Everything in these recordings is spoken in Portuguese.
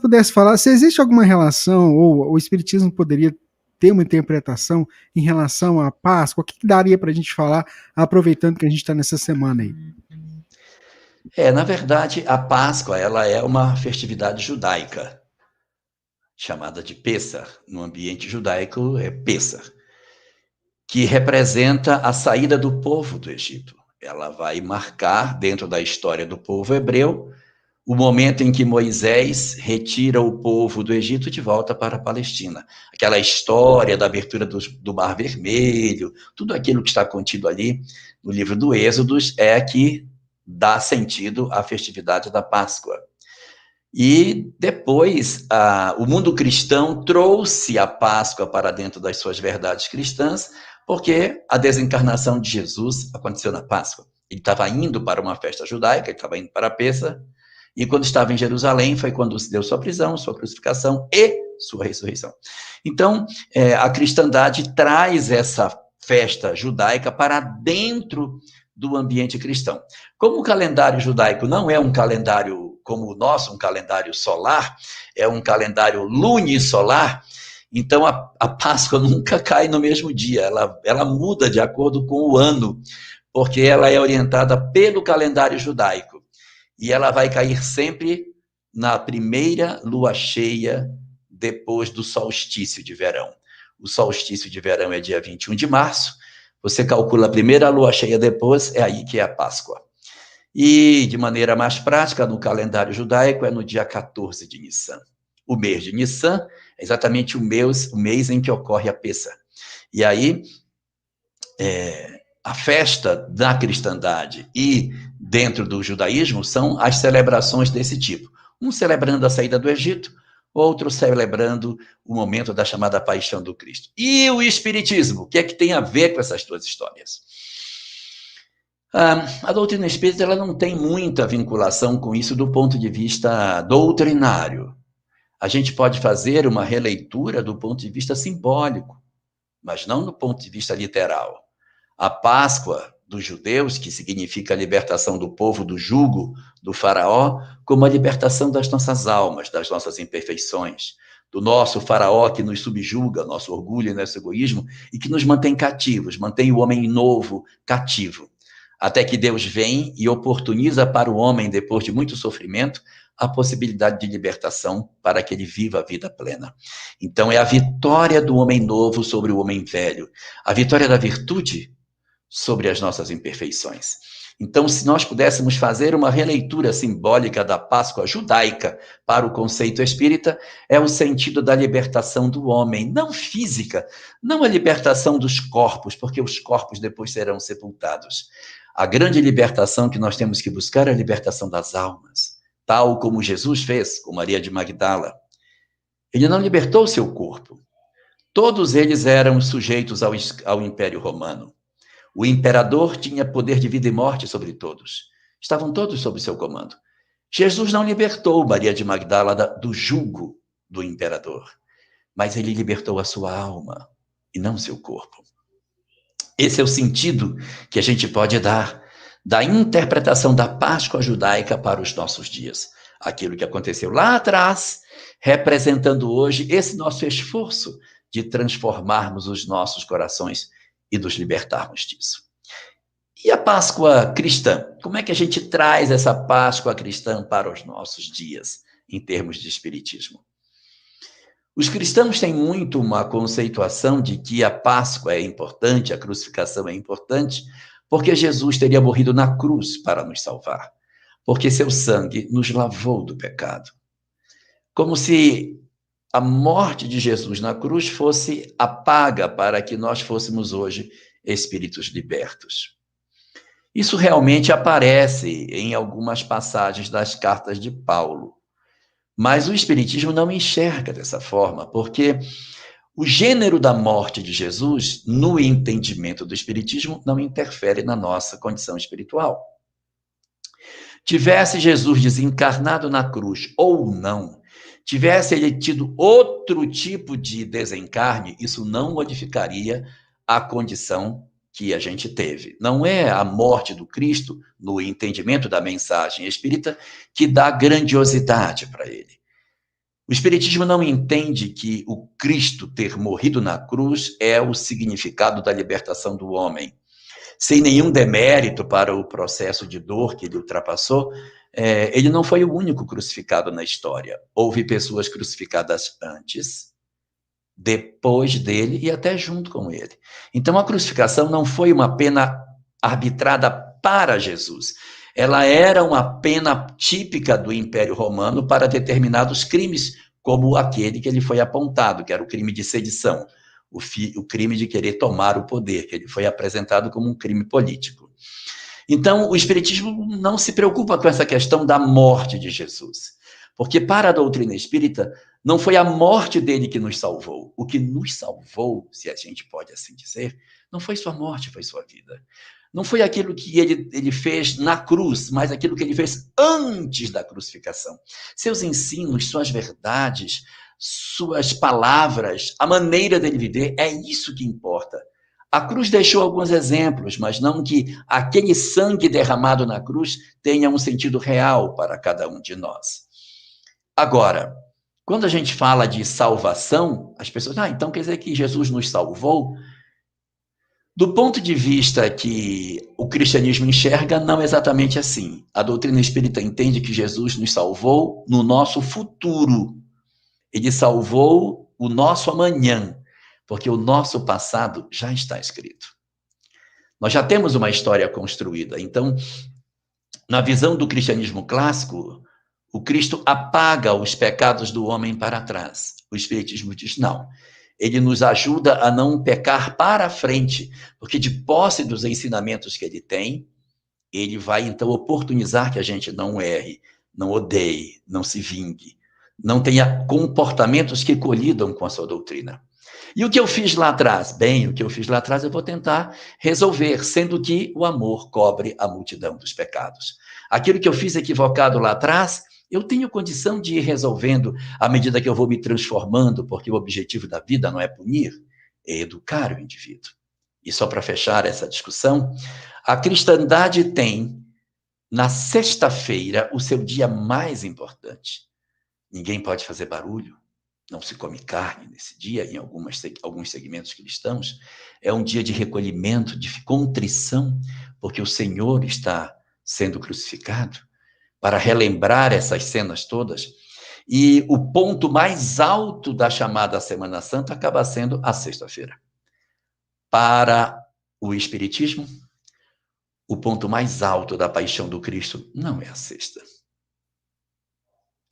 pudesse falar se existe alguma relação, ou o Espiritismo poderia ter uma interpretação em relação à Páscoa, o que daria para a gente falar, aproveitando que a gente está nessa semana aí? Na verdade, a Páscoa ela é uma festividade judaica, chamada de Pêssar. No ambiente judaico é Pêssar, que representa a saída do povo do Egito. Ela vai marcar, dentro da história do povo hebreu, o momento em que Moisés retira o povo do Egito de volta para a Palestina. Aquela história da abertura do Mar Vermelho, tudo aquilo que está contido ali no livro do Êxodos é que dá sentido à festividade da Páscoa. E depois, o mundo cristão trouxe a Páscoa para dentro das suas verdades cristãs, porque a desencarnação de Jesus aconteceu na Páscoa. Ele estava indo para uma festa judaica, ele estava indo para a Pêssar, e quando estava em Jerusalém foi quando se deu sua prisão, sua crucificação e sua ressurreição. Então, a cristandade traz essa festa judaica para dentro do ambiente cristão. Como o calendário judaico não é um calendário como o nosso, um calendário solar, é um calendário lunisolar, então a Páscoa nunca cai no mesmo dia, ela muda de acordo com o ano, porque ela é orientada pelo calendário judaico. E ela vai cair sempre na primeira lua cheia depois do solstício de verão. O solstício de verão é dia 21 de março, você calcula a primeira lua cheia depois, é aí que é a Páscoa. E, de maneira mais prática, no calendário judaico, é no dia 14 de Nissan. O mês de Nissan é exatamente o mês em que ocorre a Pêssar. E aí, a festa da cristandade e dentro do judaísmo são as celebrações desse tipo. Um celebrando a saída do Egito, outro celebrando o momento da chamada paixão do Cristo. E o espiritismo, o que é que tem a ver com essas duas histórias? A doutrina espírita ela não tem muita vinculação com isso do ponto de vista doutrinário. A gente pode fazer uma releitura do ponto de vista simbólico, mas não do ponto de vista literal. A Páscoa dos judeus, que significa a libertação do povo do jugo do faraó, como a libertação das nossas almas, das nossas imperfeições, do nosso faraó que nos subjuga, nosso orgulho e nosso egoísmo, e que nos mantém cativos, mantém o homem novo cativo. Até que Deus vem e oportuniza para o homem, depois de muito sofrimento, a possibilidade de libertação para que ele viva a vida plena. Então, é a vitória do homem novo sobre o homem velho, a vitória da virtude sobre as nossas imperfeições. Então, se nós pudéssemos fazer uma releitura simbólica da Páscoa judaica para o conceito espírita, é o sentido da libertação do homem, não física, não a libertação dos corpos, porque os corpos depois serão sepultados. A grande libertação que nós temos que buscar é a libertação das almas, tal como Jesus fez com Maria de Magdala. Ele não libertou seu corpo. Todos eles eram sujeitos ao Império Romano. O imperador tinha poder de vida e morte sobre todos. Estavam todos sob seu comando. Jesus não libertou Maria de Magdala do jugo do imperador, mas ele libertou a sua alma e não seu corpo. Esse é o sentido que a gente pode dar da interpretação da Páscoa judaica para os nossos dias. Aquilo que aconteceu lá atrás, representando hoje esse nosso esforço de transformarmos os nossos corações e nos libertarmos disso. E a Páscoa cristã? Como é que a gente traz essa Páscoa cristã para os nossos dias, em termos de espiritismo? Os cristãos têm muito uma conceituação de que a Páscoa é importante, a crucificação é importante, porque Jesus teria morrido na cruz para nos salvar, porque seu sangue nos lavou do pecado. Como se a morte de Jesus na cruz fosse a paga para que nós fôssemos hoje espíritos libertos. Isso realmente aparece em algumas passagens das cartas de Paulo. Mas o Espiritismo não enxerga dessa forma, porque o gênero da morte de Jesus, no entendimento do Espiritismo, não interfere na nossa condição espiritual. Tivesse Jesus desencarnado na cruz ou não, tivesse ele tido outro tipo de desencarne, isso não modificaria a condição que a gente teve. Não é a morte do Cristo, no entendimento da mensagem espírita, que dá grandiosidade para ele. O Espiritismo não entende que o Cristo ter morrido na cruz é o significado da libertação do homem. Sem nenhum demérito para o processo de dor que ele ultrapassou, ele não foi o único crucificado na história. Houve pessoas crucificadas antes, depois dele e até junto com ele. Então, a crucificação não foi uma pena arbitrada para Jesus. Ela era uma pena típica do Império Romano para determinados crimes, como aquele que ele foi apontado, que era o crime de sedição, o crime de querer tomar o poder, que ele foi apresentado como um crime político. Então, o Espiritismo não se preocupa com essa questão da morte de Jesus, porque para a doutrina espírita, não foi a morte dele que nos salvou. O que nos salvou, se a gente pode assim dizer, não foi sua morte, foi sua vida. Não foi aquilo que ele fez na cruz, mas aquilo que ele fez antes da crucificação. Seus ensinos, suas verdades, suas palavras, a maneira dele viver, é isso que importa. A cruz deixou alguns exemplos, mas não que aquele sangue derramado na cruz tenha um sentido real para cada um de nós. Agora, quando a gente fala de salvação, as pessoas, então quer dizer que Jesus nos salvou? Do ponto de vista que o cristianismo enxerga, não é exatamente assim. A doutrina espírita entende que Jesus nos salvou no nosso futuro. Ele salvou o nosso amanhã, porque o nosso passado já está escrito. Nós já temos uma história construída. Então, na visão do cristianismo clássico, o Cristo apaga os pecados do homem para trás. O Espiritismo diz não. Ele nos ajuda a não pecar para frente, porque de posse dos ensinamentos que ele tem, ele vai então oportunizar que a gente não erre, não odeie, não se vingue, não tenha comportamentos que colidam com a sua doutrina. E o que eu fiz lá atrás? Bem, o que eu fiz lá atrás eu vou tentar resolver, sendo que o amor cobre a multidão dos pecados. Aquilo que eu fiz equivocado lá atrás, eu tenho condição de ir resolvendo à medida que eu vou me transformando, porque o objetivo da vida não é punir, é educar o indivíduo. E só para fechar essa discussão, a cristandade tem, na sexta-feira, o seu dia mais importante. Ninguém pode fazer barulho, não se come carne nesse dia, em alguns segmentos cristãos. É um dia de recolhimento, de contrição, porque o Senhor está sendo crucificado, para relembrar essas cenas todas. E o ponto mais alto da chamada Semana Santa acaba sendo a sexta-feira. Para o Espiritismo, o ponto mais alto da paixão do Cristo não é a sexta,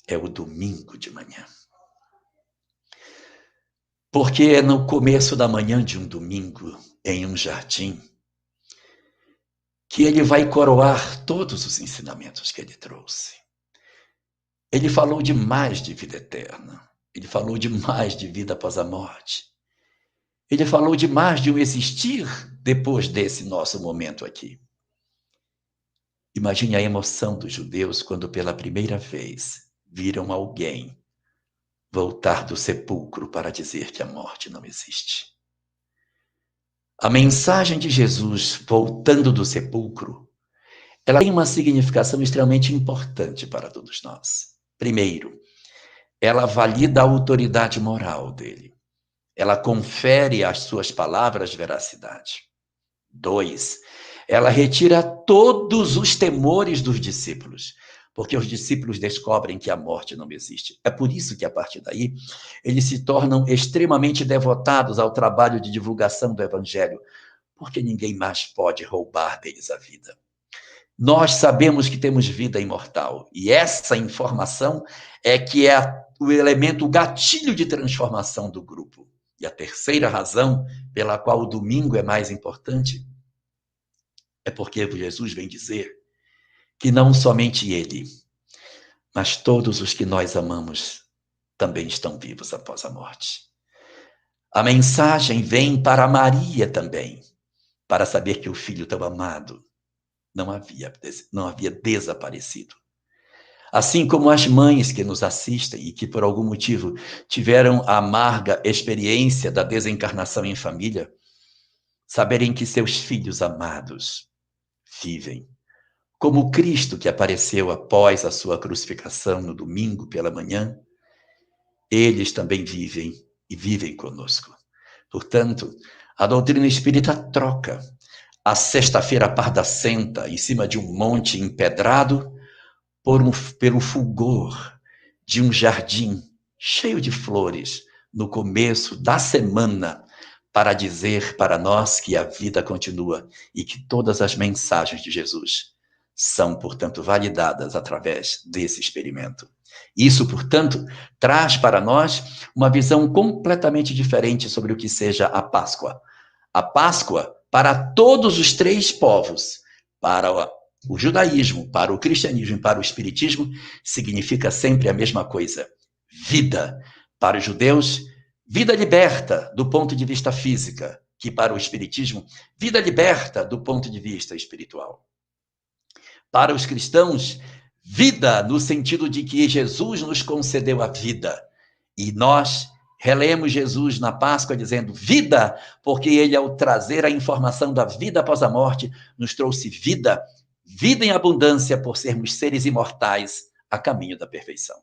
é o domingo de manhã. Porque é no começo da manhã de um domingo, em um jardim, que ele vai coroar todos os ensinamentos que ele trouxe. Ele falou demais de vida eterna. Ele falou demais de vida após a morte. Ele falou demais de um existir depois desse nosso momento aqui. Imagine a emoção dos judeus quando pela primeira vez viram alguém voltar do sepulcro para dizer que a morte não existe. A mensagem de Jesus voltando do sepulcro, ela tem uma significação extremamente importante para todos nós. Primeiro, ela valida a autoridade moral dele. Ela confere às suas palavras veracidade. 2, ela retira todos os temores dos discípulos, porque os discípulos descobrem que a morte não existe. É por isso que, a partir daí, eles se tornam extremamente devotados ao trabalho de divulgação do Evangelho, porque ninguém mais pode roubar deles a vida. Nós sabemos que temos vida imortal, e essa informação é que é o elemento, o gatilho de transformação do grupo. E a terceira razão pela qual o domingo é mais importante é porque Jesus vem dizer que não somente ele, mas todos os que nós amamos também estão vivos após a morte. A mensagem vem para Maria também, para saber que o filho tão amado não havia desaparecido. Assim como as mães que nos assistem e que, por algum motivo, tiveram a amarga experiência da desencarnação em família, saberem que seus filhos amados vivem. Como o Cristo que apareceu após a sua crucificação no domingo pela manhã, eles também vivem e vivem conosco. Portanto, a doutrina espírita troca a sexta-feira pardacenta em cima de um monte empedrado pelo fulgor de um jardim cheio de flores no começo da semana, para dizer para nós que a vida continua e que todas as mensagens de Jesus são, portanto, validadas através desse experimento. Isso, portanto, traz para nós uma visão completamente diferente sobre o que seja a Páscoa. A Páscoa, para todos os três povos, para o judaísmo, para o cristianismo e para o espiritismo, significa sempre a mesma coisa: vida. Para os judeus, vida liberta do ponto de vista física, que para o espiritismo, vida liberta do ponto de vista espiritual. Para os cristãos, vida no sentido de que Jesus nos concedeu a vida. E nós relemos Jesus na Páscoa dizendo vida, porque ele, ao trazer a informação da vida após a morte, nos trouxe vida, vida em abundância por sermos seres imortais a caminho da perfeição.